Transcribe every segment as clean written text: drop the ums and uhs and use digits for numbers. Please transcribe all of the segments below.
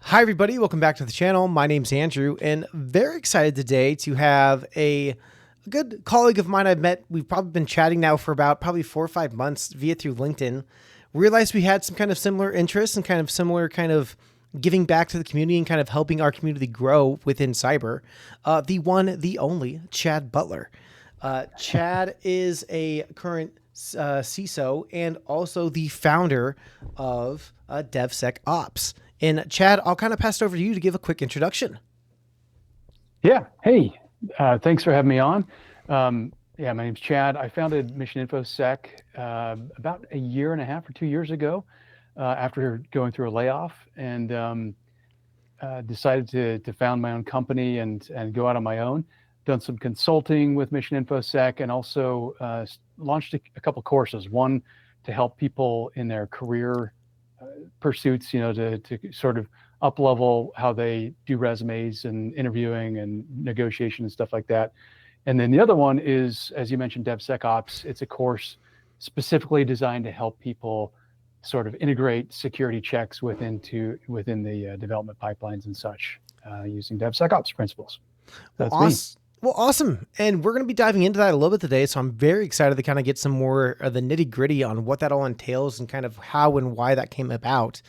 Hi, everybody. Welcome back to the channel. My name's Andrew, and very excited today to have a good colleague of mine I've met. We've probably been chatting now for about probably 4 or 5 months through LinkedIn. Realized we had some kind of similar interests and kind of similar giving back to the community and kind of helping our community grow within cyber. The one, the only, Chad Butler. Chad is a current CISO and also the founder of DevSecOps. And Chad, I'll kind of pass it over to you to give a quick introduction. Yeah. Hey, thanks for having me on. My name's Chad. I founded Mission InfoSec about 1.5 or 2 years ago after going through a layoff, and decided to found my own company and go out on my own. Done some consulting with Mission InfoSec, and also launched a couple courses. One to help people in their career pursuits, to sort of up level how they do resumes and interviewing and negotiation and stuff like that. And then the other one is, as you mentioned, DevSecOps. It's a course specifically designed to help people sort of integrate security checks within the development pipelines and such, using DevSecOps principles. That's me. Well, awesome. And we're going to be diving into that a little bit today. So I'm very excited to kind of get some more of the nitty gritty on what that all entails and kind of how and why that came about.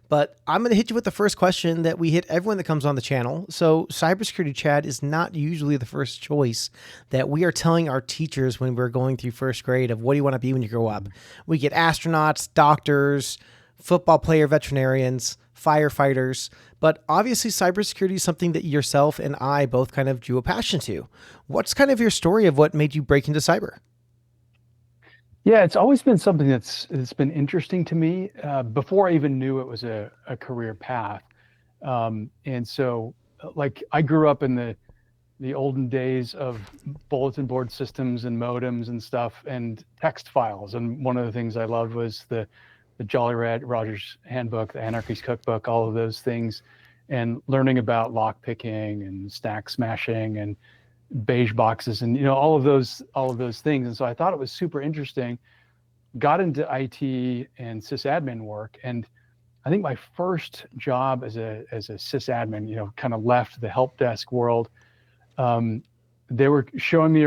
But I'm going to hit you with the first question that we hit everyone that comes on the channel. So cybersecurity, Chad, is not usually the first choice that we are telling our teachers when we're going through first grade of what do you want to be when you grow up. We get astronauts, doctors, football player, veterinarians, firefighters, but obviously cybersecurity is something that yourself and I both kind of drew a passion to. What's kind of your story of what made you break into cyber? Yeah, it's always been something that's been interesting to me before I even knew it was a career path. And so, like, I grew up in the olden days of bulletin board systems and modems and stuff and text files. And one of the things I loved was the Jolly Roger's Handbook, the Anarchy's Cookbook, all of those things, and learning about lock picking and stack smashing and beige boxes and all of those things. And so I thought it was super interesting. Got into IT and sysadmin work, and I think my first job as a sysadmin, kind of left the help desk world. They were showing me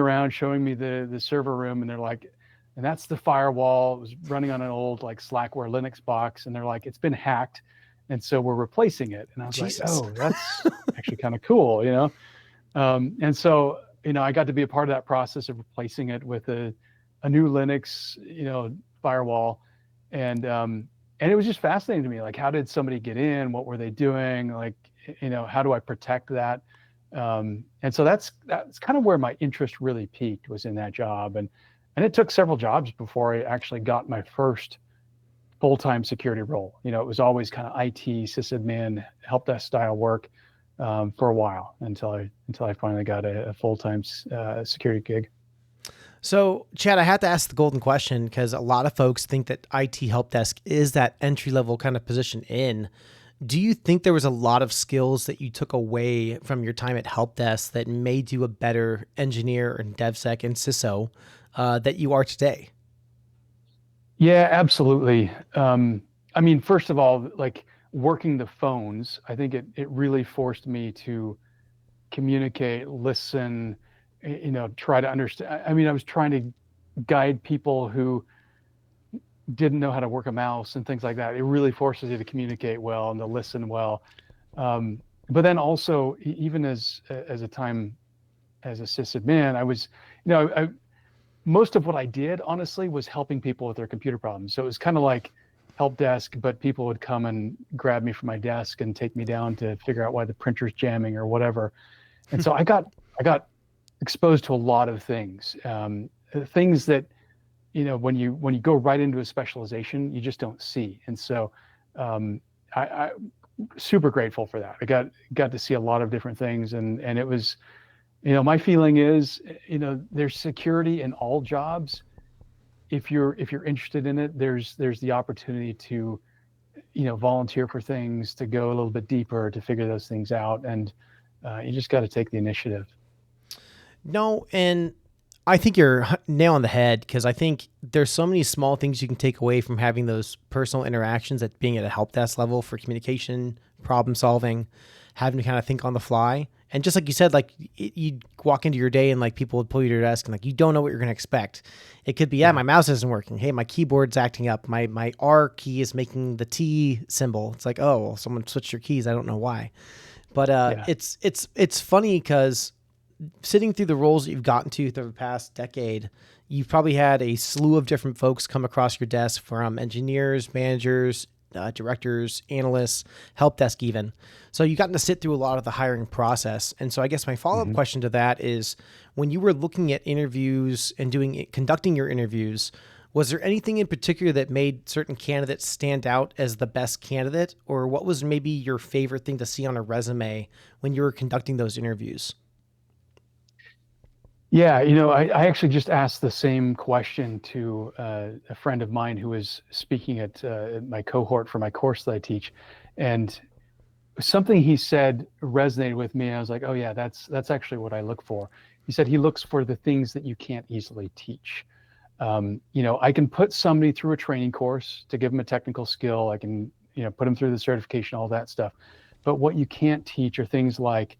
the server room, and they're like, and that's the firewall. It was running on an old Slackware Linux box, and they're like, it's been hacked, and so we're replacing it. And I was Jesus. like, oh, that's actually kind of cool, and so I got to be a part of that process of replacing it with a new Linux, firewall, and it was just fascinating to me. Like, how did somebody get in? What were they doing? How do I protect that? And so that's kind of where my interest really peaked, was in that job. And it took several jobs before I actually got my first full-time security role. It was always kind of IT, sysadmin, help desk style work for a while until I finally got a full-time security gig. So, Chad, I had to ask the golden question because a lot of folks think that IT help desk is that entry-level kind of position in. Do you think there was a lot of skills that you took away from your time at help desk that made you a better engineer and DevSec and CISO that you are today? Yeah, absolutely. I mean, first of all, working the phones, I think it really forced me to communicate, listen, try to understand. I mean, I was trying to guide people who didn't know how to work a mouse and things like that. It really forces you to communicate well and to listen well. But then also, even as a sysadmin, I was, most of what I did, honestly, was helping people with their computer problems. So it was kind of like help desk, but people would come and grab me from my desk and take me down to figure out why the printer's jamming or whatever. And so I got exposed to a lot of things, things that, when you go right into a specialization, you just don't see. And so I super grateful for that. I got to see a lot of different things, and it was, my feeling is, there's security in all jobs. If you're interested in it, there's the opportunity to, volunteer for things, to go a little bit deeper, to figure those things out, and you just got to take the initiative. No, and I think you're nail on the head, because I think there's so many small things you can take away from having those personal interactions at being at a help desk level for communication, problem solving, having to kind of think on the fly. And just like you said, like you'd walk into your day and like people would pull you to your desk and like you don't know what you're going to expect. It could be, yeah, my mouse isn't working. Hey, my keyboard's acting up. My R key is making the T symbol. It's like, oh, well, someone switched your keys. I don't know why. But it's funny because sitting through the roles that you've gotten to through the past decade, you've probably had a slew of different folks come across your desk, from engineers, managers, directors, analysts, help desk even. So you've gotten to sit through a lot of the hiring process. And so I guess my follow-up question to that is, when you were looking at interviews and conducting your interviews, was there anything in particular that made certain candidates stand out as the best candidate? Or what was maybe your favorite thing to see on a resume when you were conducting those interviews? Yeah, you know, I actually just asked the same question to a friend of mine who was speaking at my cohort for my course that I teach, and something he said resonated with me. I was like, oh yeah, that's actually what I look for. He said he looks for the things that you can't easily teach. You know, I can put somebody through a training course to give them a technical skill. I can, you know, put them through the certification, all that stuff. But what you can't teach are things like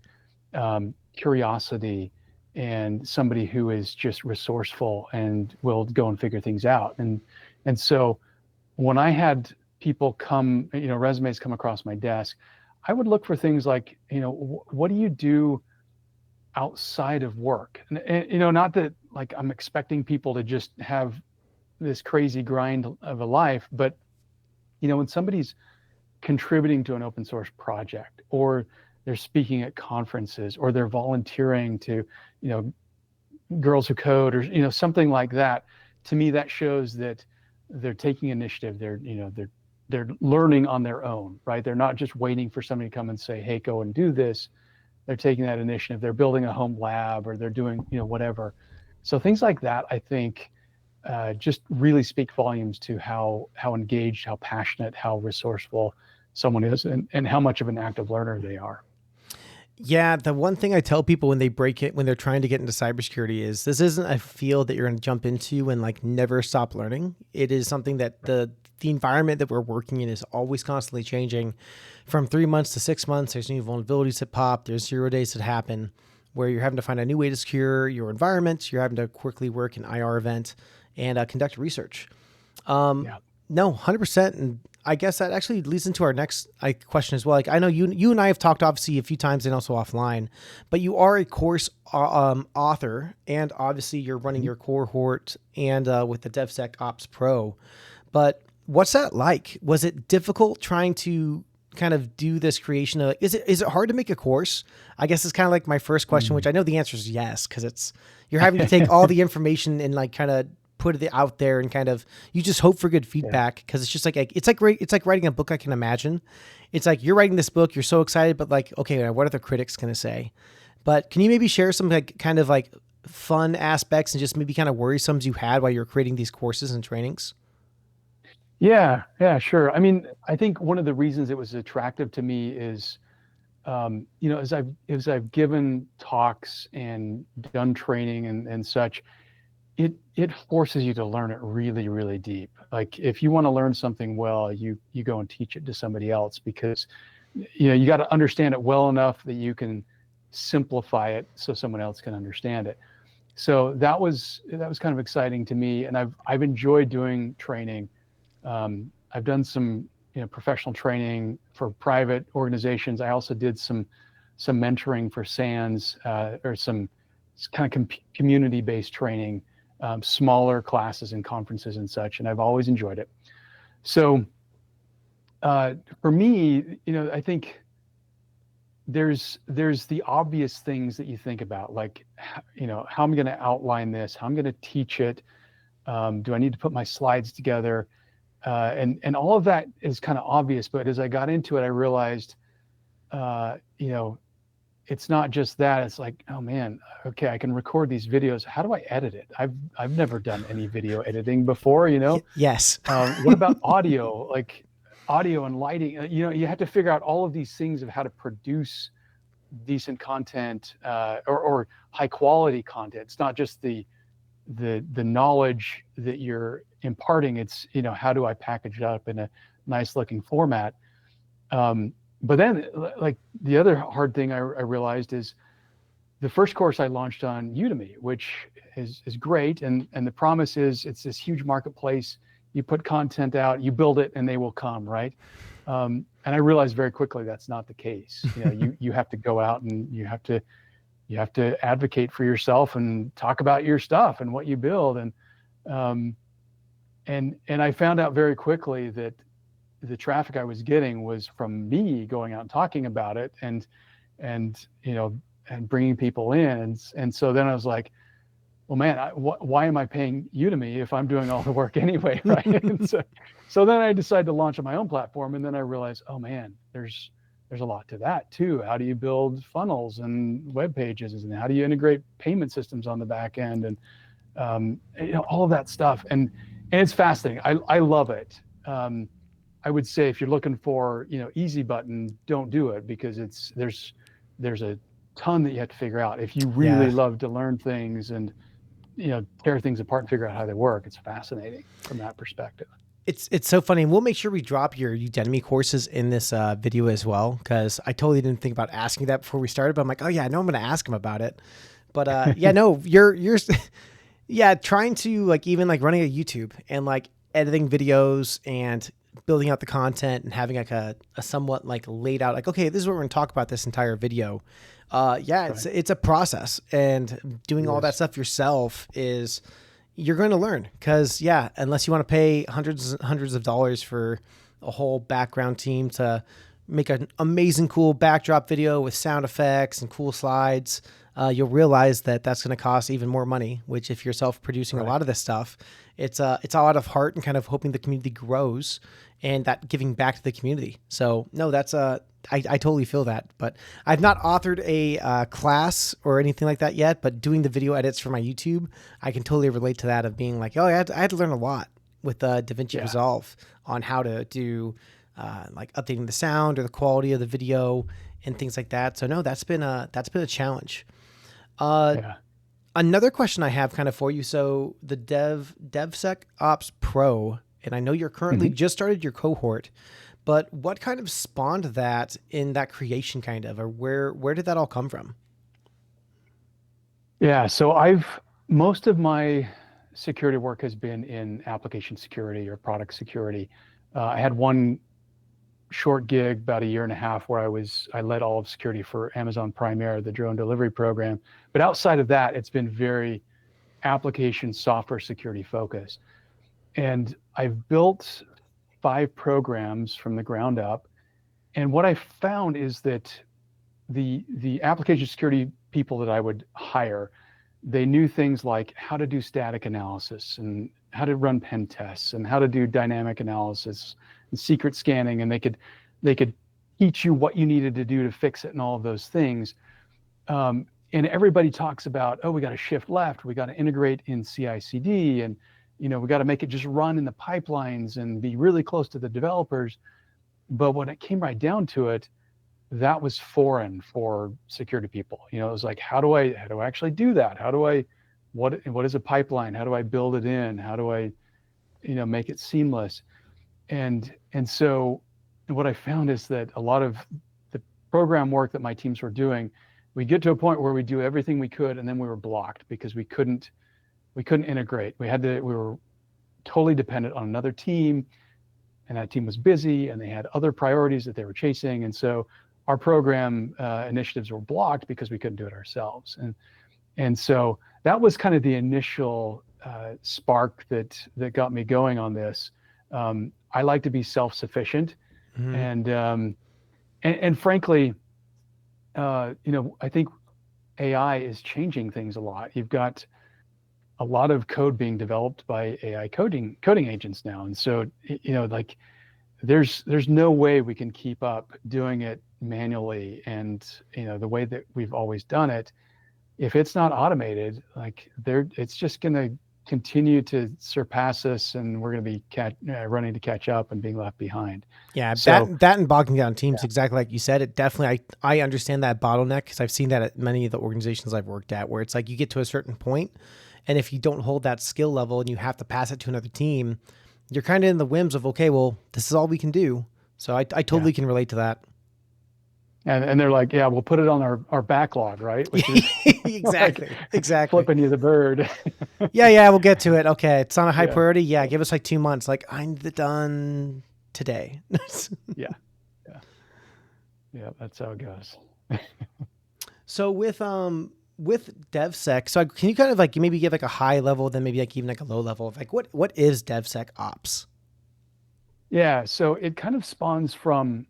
curiosity, and somebody who is just resourceful and will go and figure things out. And so when I had people come, you know, resumes come across my desk, I would look for things like, you know, what do you do outside of work? And you know, not that like I'm expecting people to just have this crazy grind of a life, but you know, when somebody's contributing to an open source project, or they're speaking at conferences, or they're volunteering to, you know, Girls Who Code, or you know, something like that, to me that shows that they're taking initiative. They're, you know, they're learning on their own, right? They're not just waiting for somebody to come and say, hey, go and do this. They're taking that initiative. They're building a home lab, or they're doing, you know, whatever. So things like that, I think, just really speak volumes to how engaged, how passionate, how resourceful someone is, and how much of an active learner they are. Yeah, the one thing I tell people when when they're trying to get into cybersecurity is, this isn't a field that you're going to jump into and like never stop learning. It is something that the environment that we're working in is always constantly changing. From 3 months to 6 months, there's new vulnerabilities that pop. There's 0 days that happen where you're having to find a new way to secure your environment. You're having to quickly work an IR event and conduct research. Yeah. No, 100%. And I guess that actually leads into our next question as well. Like, I know you and I have talked obviously a few times and also offline, but you are a course author, and obviously you're running your cohort and with the DevSecOps Pro. But what's that like? Was it difficult trying to kind of do this creation of, is it hard to make a course? I guess it's kind of like my first question, which I know the answer is yes, because you're having to take all the information and like kind of put it out there, and kind of, you just hope for good feedback, because it's just like it's like writing a book. I can imagine it's like you're writing this book, you're so excited, but like, okay, what are the critics going to say? But can you maybe share some like kind of like fun aspects and just maybe kind of worrisomes you had while you're creating these courses and trainings? Yeah, yeah, sure. I mean, I think one of the reasons it was attractive to me is, you know, as I've given talks and done training and such, it forces you to learn it really, really deep. Like if you want to learn something well, you go and teach it to somebody else, because you know, you got to understand it well enough that you can simplify it so someone else can understand it. So that was kind of exciting to me, and I've enjoyed doing training. I've done some, you know, professional training for private organizations. I also did some mentoring for SANS, or some kind of community-based training, smaller classes and conferences and such, and I've always enjoyed it. So for me, you know, I think there's the obvious things that you think about, like, you know, how I'm going to outline this, how I'm going to teach it, do I need to put my slides together, and all of that is kind of obvious. But as I got into it, I realized, you know, it's not just that. It's like, oh man, okay, I can record these videos. How do I edit it? I've never done any video editing before, you know? Yes. What about audio? Like audio and lighting, you know, you have to figure out all of these things of how to produce decent content, or high quality content. It's not just the knowledge that you're imparting. It's, you know, how do I package it up in a nice looking format? but then like the other hard thing I realized is the first course I launched on Udemy, which is great. And the promise is it's this huge marketplace. You put content out, you build it, and they will come, right? And I realized very quickly that's not the case. You have to go out and you have to advocate for yourself and talk about your stuff and what you build. And I found out very quickly that the traffic I was getting was from me going out and talking about it and bringing people in. And so then I was like, well, man, why am I paying Udemy if I'm doing all the work anyway, right? And so then I decided to launch on my own platform, and then I realized, oh man, there's a lot to that too. How do you build funnels and web pages, and how do you integrate payment systems on the back end, and all of that stuff. And it's fascinating. I love it. I would say if you're looking for easy button, don't do it, because there's a ton that you have to figure out. If you really love to learn things and tear things apart and figure out how they work, it's fascinating from that perspective. It's so funny. And we'll make sure we drop your Udemy courses in this video as well, because I totally didn't think about asking that before we started, but I'm like, oh yeah, I know I'm going to ask him about it. But yeah, no, you're trying to like even like running a YouTube and like editing videos and building out the content and having like a somewhat like laid out, like, okay, this is what we're going to talk about this entire video. It's a process, and doing all that stuff yourself is, you're going to learn, because unless you want to pay hundreds of dollars for a whole background team to make an amazing, cool backdrop video with sound effects and cool slides, you'll realize that that's going to cost even more money, which if you're self-producing a lot of this stuff, it's all out of heart and kind of hoping the community grows and that giving back to the community. So no, that's I totally feel that, but I've not authored a class or anything like that yet, but doing the video edits for my YouTube, I can totally relate to that, of being like, oh, I had to learn a lot with DaVinci Resolve on how to do like updating the sound or the quality of the video and things like that. So no, that's been a challenge. Another question I have kind of for you. So the DevSecOps Pro, and I know you're currently just started your cohort, but what kind of spawned that in that creation kind of, or where did that all come from? Yeah, so most of my security work has been in application security or product security. I had one short gig about a year and a half where I led all of security for Amazon Prime Air, the drone delivery program. But outside of that, it's been very application software security focused. And I've built 5 programs from the ground up. And what I found is that the application security people that I would hire, they knew things like how to do static analysis and how to run pen tests and how to do dynamic analysis and secret scanning, and they could teach you what you needed to do to fix it and all of those things. And everybody talks about, oh, we got to shift left, we got to integrate in CI/CD, and we got to make it just run in the pipelines and be really close to the developers. But when it came right down to it, that was foreign for security people. It was like, how do I actually do that? What is a pipeline? How do I build it in? How do I, make it seamless? And so what I found is that a lot of the program work that my teams were doing, we get to a point where we do everything we could, and then we were blocked because we couldn't integrate. We were totally dependent on another team, and that team was busy and they had other priorities that they were chasing. And so our program initiatives were blocked because we couldn't do it ourselves. And so that was kind of the initial spark that got me going on this. I like to be self-sufficient, and frankly, I think AI is changing things a lot. You've got a lot of code being developed by AI coding agents now, and so like there's no way we can keep up doing it manually and the way that we've always done it. If it's not automated, like it's just going to continue to surpass us, and we're going to be running to catch up and being left behind. Yeah, so, that and bogging down teams, exactly like you said. It definitely, I understand that bottleneck, because I've seen that at many of the organizations I've worked at, where it's like you get to a certain point, and if you don't hold that skill level and you have to pass it to another team, you're kind of in the whims of, okay, well, this is all we can do. So I totally can relate to that. And they're like, yeah, we'll put it on our backlog, right? Which is like Exactly. flipping you the bird. Yeah, we'll get to it. Okay, it's on a high Yeah, priority. Yeah, give us like 2 months. Like I need it done today. yeah, yeah, yeah. That's how it goes. So with DevSec, so can you kind of like maybe give like a high level, then maybe like even like a low level of like what is DevSecOps? Yeah, so it kind of spawns from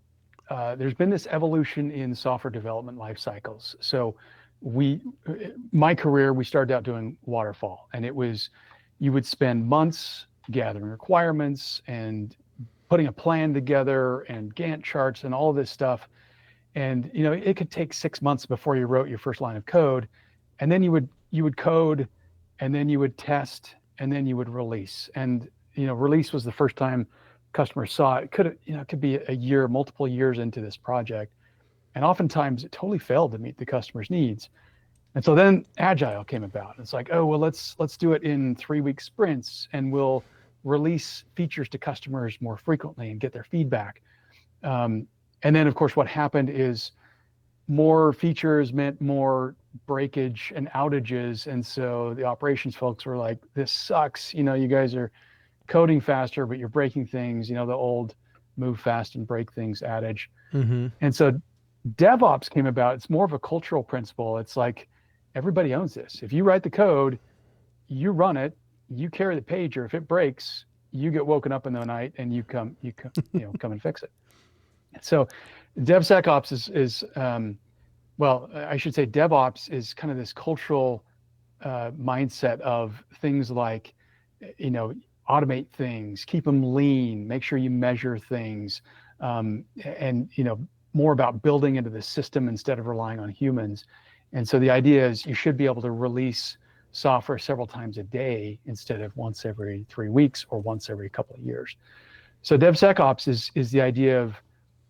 there's been this evolution in software development life cycles. So we, my career, we started out doing waterfall, and it was you would spend months gathering requirements and putting a plan together and Gantt charts and all of this stuff. And it could take 6 months before you wrote your first line of code, and then you would code, and then you would test, and then you would release. And release was the first time customers saw it. It could be a year, multiple years into this project, and oftentimes it totally failed to meet the customer's needs. And so then Agile came about. It's like, oh well, let's do it in 3-week sprints, and we'll release features to customers more frequently and get their feedback. And then, of course, what happened is more features meant more breakage and outages. And so the operations folks were like, this sucks. You guys are coding faster, but you're breaking things, the old move fast and break things adage. Mm-hmm. And so DevOps came about. It's more of a cultural principle. It's like everybody owns this. If you write the code, you run it, you carry the pager. If it breaks, you get woken up in the night and you come and fix it. So DevSecOps is well, I should say DevOps is kind of this cultural mindset of things like, automate things, keep them lean, make sure you measure things, and more about building into the system instead of relying on humans. And so the idea is you should be able to release software several times a day instead of once every 3 weeks or once every couple of years. So DevSecOps is the idea of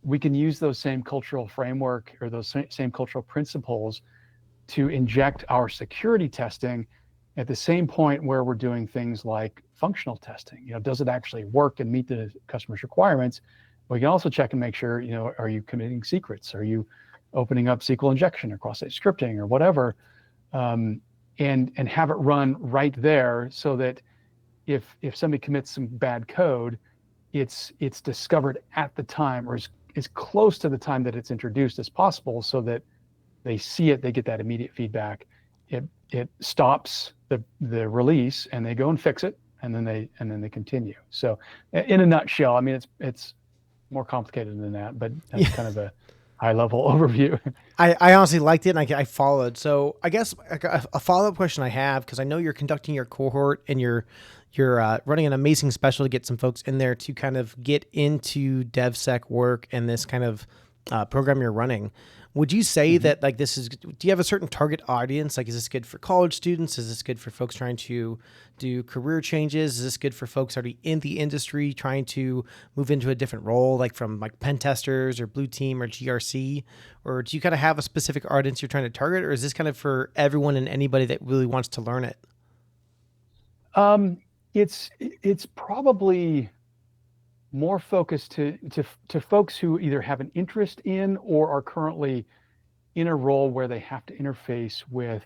we can use those same cultural framework or those same cultural principles to inject our security testing at the same point where we're doing things like functional testing. Does it actually work and meet the customer's requirements? We can also check and make sure, are you committing secrets? Are you opening up SQL injection or cross-site scripting or whatever? And have it run right there so that if somebody commits some bad code, it's discovered at the time or as close to the time that it's introduced as possible, so that they see it, they get that immediate feedback. It stops the release, and they go and fix it, and then they continue. So, in a nutshell, I mean, it's more complicated than that, but that's kind of a high level overview. I honestly liked it, and I followed. So I guess a follow up question I have, because I know you're conducting your cohort and you're running an amazing special to get some folks in there to kind of get into DevSec work and this kind of program you're running. Would you say that like do you have a certain target audience? Like, is this good for college students? Is this good for folks trying to do career changes? Is this good for folks already in the industry trying to move into a different role, like from like pen testers or blue team or GRC? Or do you kind of have a specific audience you're trying to target? Or is this kind of for everyone and anybody that really wants to learn it? It's probably more focused to folks who either have an interest in or are currently in a role where they have to interface with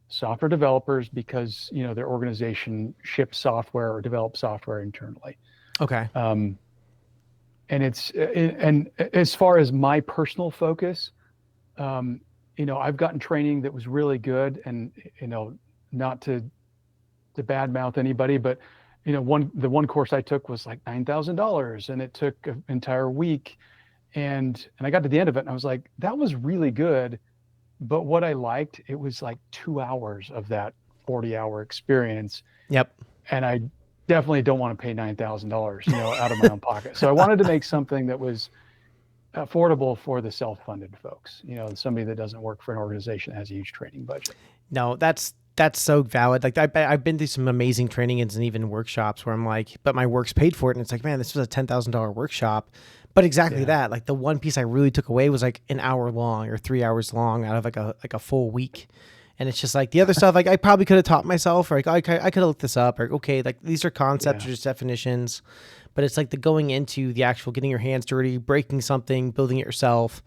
software developers because their organization ships software or develops software internally. Okay. And as far as my personal focus, I've gotten training that was really good, and not to badmouth anybody, but the one course I took was like $9,000, and it took an entire week, and I got to the end of it and I was like, that was really good, but what I liked, it was like 2 hours of that 40-hour experience. Yep. And I definitely don't want to pay $9,000 out of my own pocket. So I wanted to make something that was affordable for the self-funded folks, somebody that doesn't work for an organization that has a huge training budget. No, that's so valid. Like I've been through some amazing trainings and even workshops where I'm like, but my work's paid for it. And it's like, man, this was a $10,000 workshop. But exactly that, like the one piece I really took away was like an hour long or 3 hours long out of like a full week. And it's just like the other stuff, like I probably could have taught myself, or like I could have looked this up, or okay, like these are concepts or just definitions. But it's like the going into the actual getting your hands dirty, breaking something, building it yourself.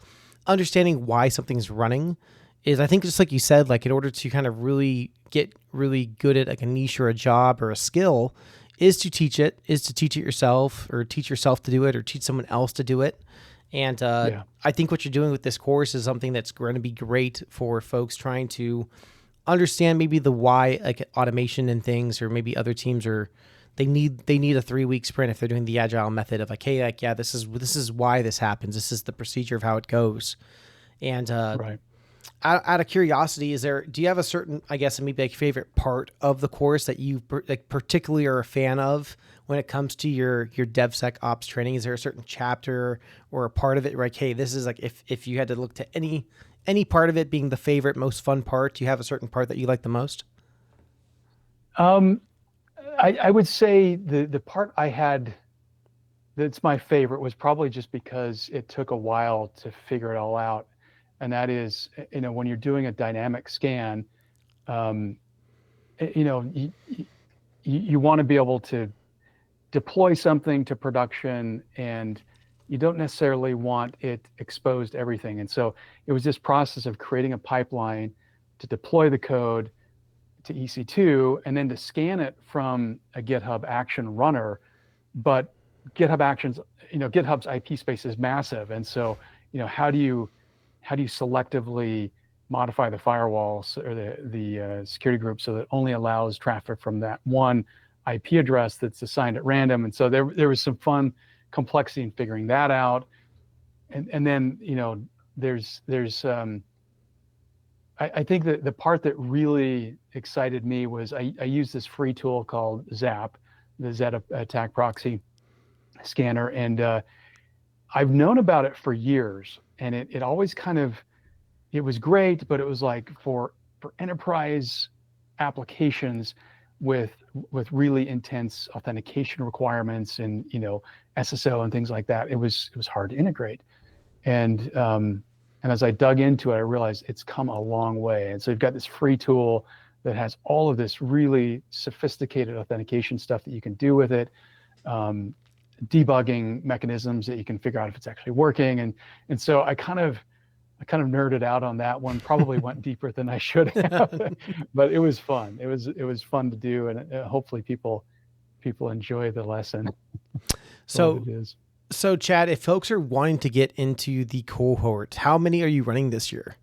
understanding why something's running is, I think, just like you said, like in order to kind of really get really good at like a niche or a job or a skill, is to teach it yourself, or teach yourself to do it, or teach someone else to do it. And I think what you're doing with this course is something that's going to be great for folks trying to understand maybe the why, like automation and things, or maybe other teams are, they need a 3-week sprint if they're doing the agile method of like, hey, like, yeah, this is why this happens. This is the procedure of how it goes. And Right. out of curiosity, do you have a certain, I guess, maybe like favorite part of the course that you like particularly are a fan of when it comes to your DevSecOps training? Is there a certain chapter or a part of it where like, hey, this is like, if you had to look to any part of it being the favorite, most fun part, do you have a certain part that you like the most? I would say the part I had that's my favorite was probably just because it took a while to figure it all out. And that is, when you're doing a dynamic scan, you want to be able to deploy something to production, and you don't necessarily want it exposed to everything. And so it was this process of creating a pipeline to deploy the code to EC2 and then to scan it from a GitHub action runner. But GitHub Actions, GitHub's IP space is massive. And so, how do you selectively modify the firewalls or the security group so that it only allows traffic from that one IP address that's assigned at random? And so there was some fun complexity in figuring that out. And then, there's I think that the part that really excited me was I used this free tool called ZAP, the Z attack proxy scanner. And I've known about it for years, and it always it was great, but it was like for enterprise applications with really intense authentication requirements and SSO and things like that. It was hard to integrate. And as I dug into it, I realized it's come a long way. And so you've got this free tool that has all of this really sophisticated authentication stuff that you can do with it, debugging mechanisms that you can figure out if it's actually working. And so I kind of nerded out on that one, probably went deeper than I should have, but it was fun. It was fun to do, and hopefully people enjoy the lesson. So Chad, if folks are wanting to get into the cohort, how many are you running this year?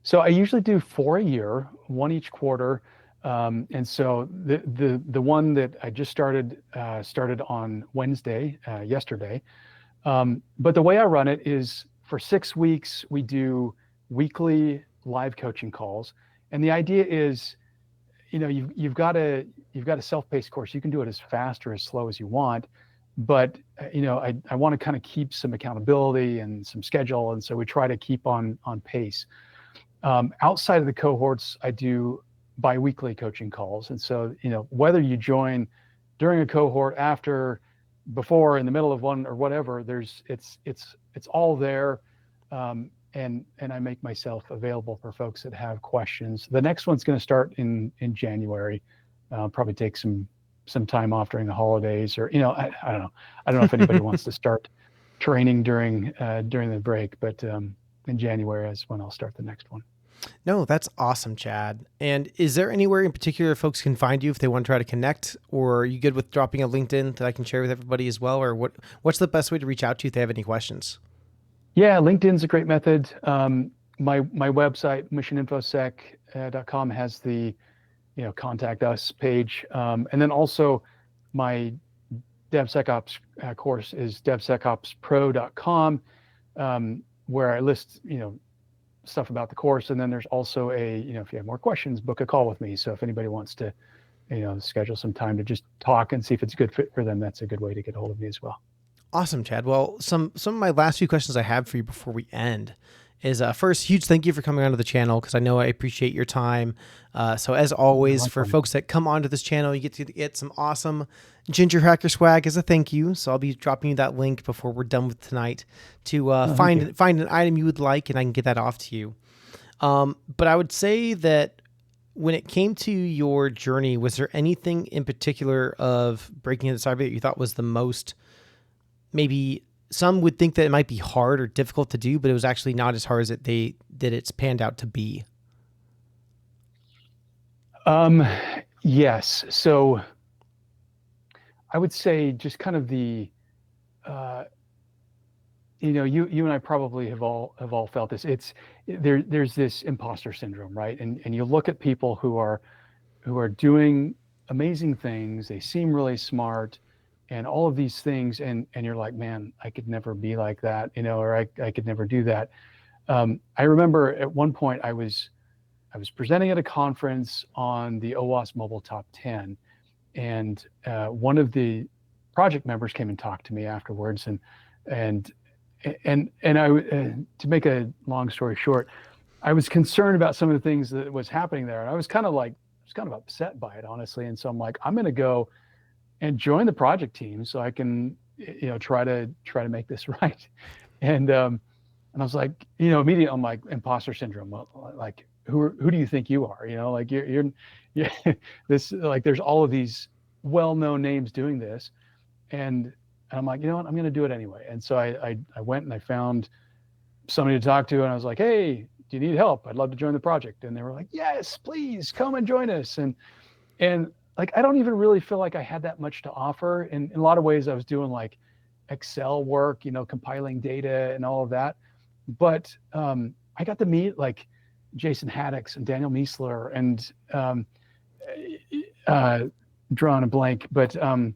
So I usually do 4 a year, 1 each quarter. And so the one that I just started on Wednesday, yesterday. But the way I run it is for 6 weeks, we do weekly live coaching calls. And the idea is, you've got a self-paced course. You can do it as fast or as slow as you want. But, I want to kind of keep some accountability and some schedule. And so we try to keep on pace. Outside of the cohorts, I do bi-weekly coaching calls. And so, whether you join during a cohort, after, before, in the middle of one, or whatever, it's all there. And I make myself available for folks that have questions. The next one's going to start in January. Probably take some time off during the holidays, or, I don't know. I don't know if anybody wants to start training during the break, but in January is when I'll start the next one. No, that's awesome, Chad. And is there anywhere in particular folks can find you if they want to try to connect, or are you good with dropping a LinkedIn that I can share with everybody as well? Or what's the best way to reach out to you if they have any questions? Yeah, LinkedIn's a great method. My website, missioninfosec.com, has the contact us page. And then also my DevSecOps course is DevsecopsPro.com, where I list, stuff about the course. And then there's also if you have more questions, book a call with me. So if anybody wants to, schedule some time to just talk and see if it's a good fit for them, that's a good way to get a hold of me as well. Awesome, Chad. Well, some of my last few questions I have for you before we end is first, huge thank you for coming onto the channel, because I know I appreciate your time. So as always, for folks that come onto this channel, you get to get some awesome Ginger Hacker swag as a thank you. So I'll be dropping you that link before we're done with tonight to find an item you would like, and I can get that off to you. But I would say that when it came to your journey, was there anything in particular of breaking into cyber that you thought was the most maybe some would think that it might be hard or difficult to do, but it was actually not as hard as it's panned out to be. Yes. So I would say just kind of the, you and I probably have all felt this. There's this imposter syndrome, right? And you look at people who are doing amazing things. They seem really smart, and all of these things, and you're like, man, I could never be like that, or I could never do that. I remember at one point I was presenting at a conference on the OWASP Mobile Top 10, and one of the project members came and talked to me afterwards, and I, to make a long story short, I was concerned about some of the things that was happening there, and I was kind of upset by it, honestly. And so I'm like, I'm going to go and join the project team so I can, try to make this right. And I was like, immediately I'm like, imposter syndrome. Like, who do you think you are? Like you're this, like, there's all of these well-known names doing this, and I'm like, you know what, I'm going to do it anyway. And so I went and I found somebody to talk to, and I was like, hey, do you need help? I'd love to join the project. And they were like, yes, please come and join us. And like, I don't even really feel like I had that much to offer. And in a lot of ways, I was doing like Excel work, compiling data and all of that. But I got to meet like Jason Haddix and Daniel Miessler and drawing a blank, but some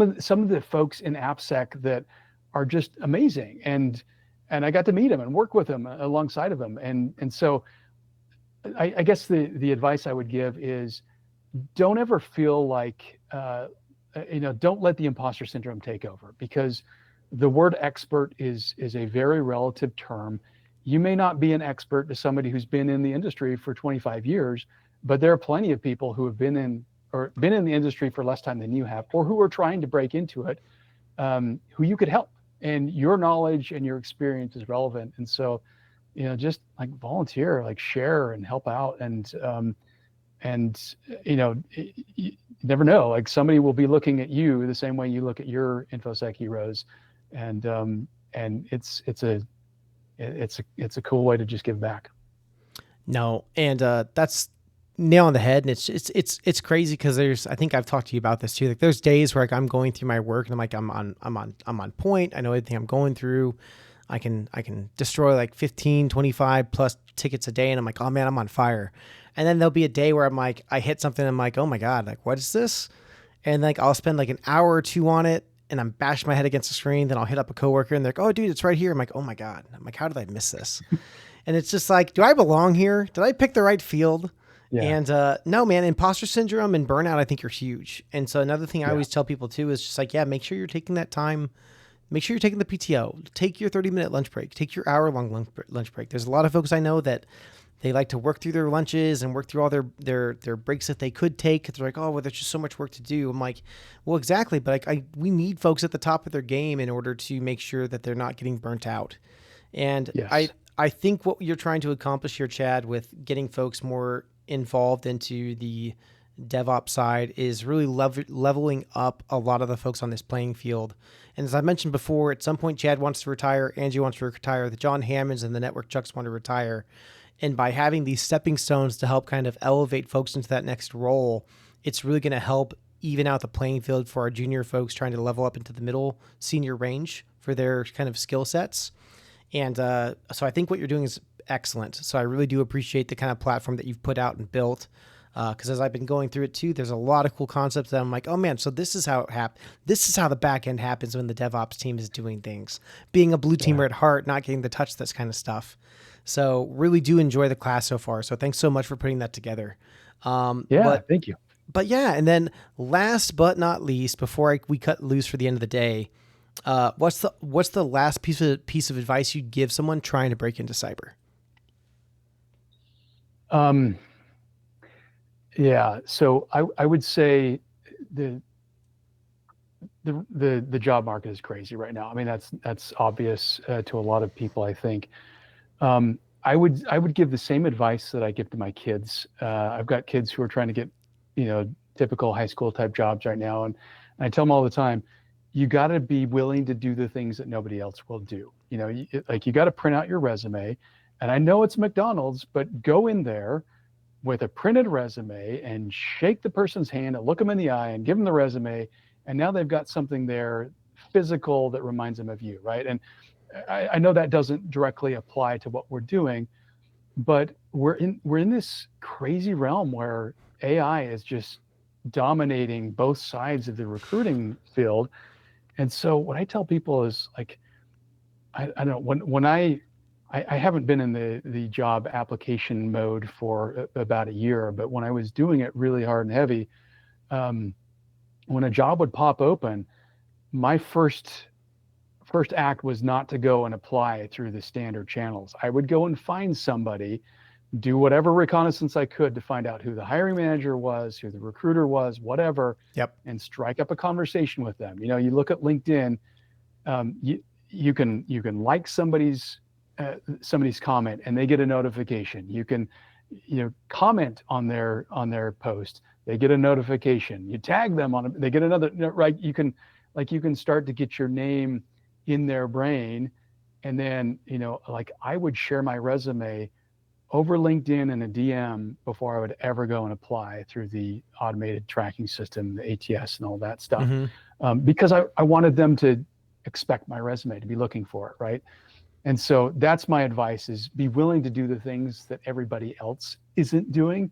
of the folks in AppSec that are just amazing, and I got to meet them and work with them alongside of them, and so I guess the advice I would give is, don't ever feel like don't let the imposter syndrome take over, because the word expert is a very relative term. You may not be an expert to somebody who's been in the industry for 25 years, but there are plenty of people who have been in the industry for less time than you have, or who are trying to break into it, who you could help, and your knowledge and your experience is relevant. And so, just like volunteer, like share and help out, and you never know, like somebody will be looking at you the same way you look at your InfoSec heroes, and it's a cool way to just give back. No, and that's nail on the head. And it's crazy because I think I've talked to you about this too. Like, there's days where like I'm going through my work and I'm like, I'm on point. I know everything I'm going through. I can destroy like 15, 25 plus tickets a day, and I'm like, oh man, I'm on fire. And then there'll be a day where I'm like, I hit something, and I'm like, oh my God, like what is this? And like I'll spend like an hour or two on it, and I'm bashing my head against the screen. Then I'll hit up a coworker, and they're like, oh dude, it's right here. I'm like, oh my God. I'm like, how did I miss this? And it's just like, do I belong here? Did I pick the right field? Yeah. And no, man, imposter syndrome and burnout, I think, are huge. And so another thing I always tell people too is just like, yeah, make sure you're taking that time. Make sure you're taking the PTO. Take your 30-minute lunch break. Take your hour-long lunch break. There's a lot of folks I know that they like to work through their lunches and work through all their breaks that they could take. They're like, oh, well, there's just so much work to do. I'm like, well, exactly. But we need folks at the top of their game in order to make sure that they're not getting burnt out. And yes. I think what you're trying to accomplish here, Chad, with getting folks more involved into the DevOps side is really leveling up a lot of the folks on this playing field. And as I mentioned before, at some point, Chad wants to retire, Angie wants to retire, the John Hammonds and the network chucks want to retire. And by having these stepping stones to help kind of elevate folks into that next role, it's really going to help even out the playing field for our junior folks trying to level up into the middle senior range for their kind of skill sets. And so I think what you're doing is excellent. So I really do appreciate the kind of platform that you've put out and built. Because as I've been going through it too, there's a lot of cool concepts that I'm like, oh man, so this is how it happens. This is how the back end happens when the DevOps team is doing things. Being a blue teamer at heart, not getting to touch this kind of stuff. So really do enjoy the class so far. So thanks so much for putting that together. Thank you. But yeah, and then last but not least, before we cut loose for the end of the day, what's the last piece of advice you'd give someone trying to break into cyber? Yeah, so I would say the job market is crazy right now. I mean, that's obvious to a lot of people, I think. I would give the same advice that I give to my kids. I've got kids who are trying to get, typical high school type jobs right now, and I tell them all the time, you got to be willing to do the things that nobody else will do. You know, you got to print out your resume. And I know it's McDonald's, but go in there with a printed resume and shake the person's hand and look them in the eye and give them the resume. And now they've got something there physical that reminds them of you, right? And I know that doesn't directly apply to what we're doing, but we're in this crazy realm where AI is just dominating both sides of the recruiting field. And so what I tell people is like, I don't know, when I haven't been in the job application mode for about a year, but when I was doing it really hard and heavy, when a job would pop open, my first act was not to go and apply through the standard channels. I would go and find somebody, do whatever reconnaissance I could to find out who the hiring manager was, who the recruiter was, whatever, and strike up a conversation with them. You know, you look at LinkedIn, you can like somebody's comment and they get a notification. You can, comment on their post, they get a notification. You tag them on it, they get another, right? You can start to get your name in their brain. And then, I would share my resume over LinkedIn in a DM before I would ever go and apply through the automated tracking system, the ATS and all that stuff. Because I wanted them to expect my resume, to be looking for it, right? And so that's my advice, is be willing to do the things that everybody else isn't doing,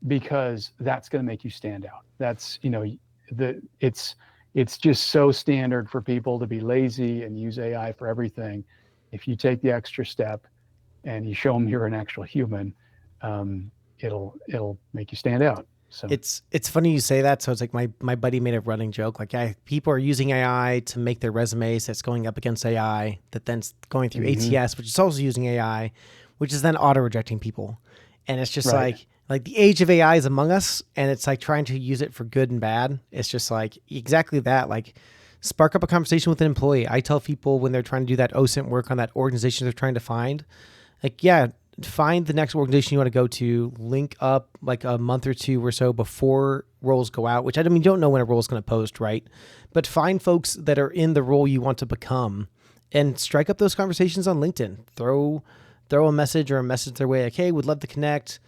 because that's going to make you stand out. That's, it's just so standard for people to be lazy and use AI for everything. If you take the extra step and you show them you're an actual human, it'll make you stand out. So it's funny you say that. So it's like my buddy made a running joke, like, yeah, people are using AI to make their resumes that's going up against AI, that then's going through ATS, which is also using AI, which is then auto rejecting people. And it's just like the age of AI is among us, and it's like trying to use it for good and bad. It's just like exactly that. Like, spark up a conversation with an employee. I tell people when they're trying to do that OSINT work on that organization they're trying to find, like, yeah, find the next organization you want to go to, link up like a month or two or so before roles go out, which you don't know when a role is going to post, right? But find folks that are in the role you want to become and strike up those conversations on LinkedIn. Throw a message their way, like, hey, would love to connect.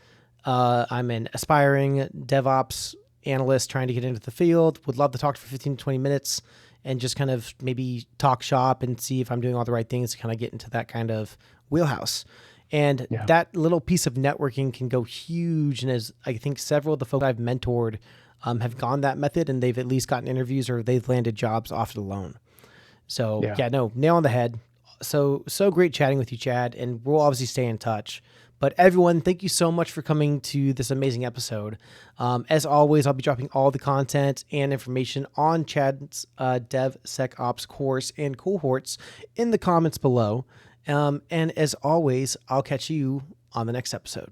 I'm an aspiring DevOps analyst trying to get into the field. Would love to talk for 15 to 20 minutes and just kind of maybe talk shop and see if I'm doing all the right things to kind of get into that kind of wheelhouse. And that little piece of networking can go huge. And as I think several of the folks I've mentored have gone that method, and they've at least gotten interviews or they've landed jobs off it alone. So nail on the head. So great chatting with you, Chad. And we'll obviously stay in touch. But everyone, thank you so much for coming to this amazing episode. As always, I'll be dropping all the content and information on Chad's DevSecOps course and cohorts in the comments below. And as always, I'll catch you on the next episode.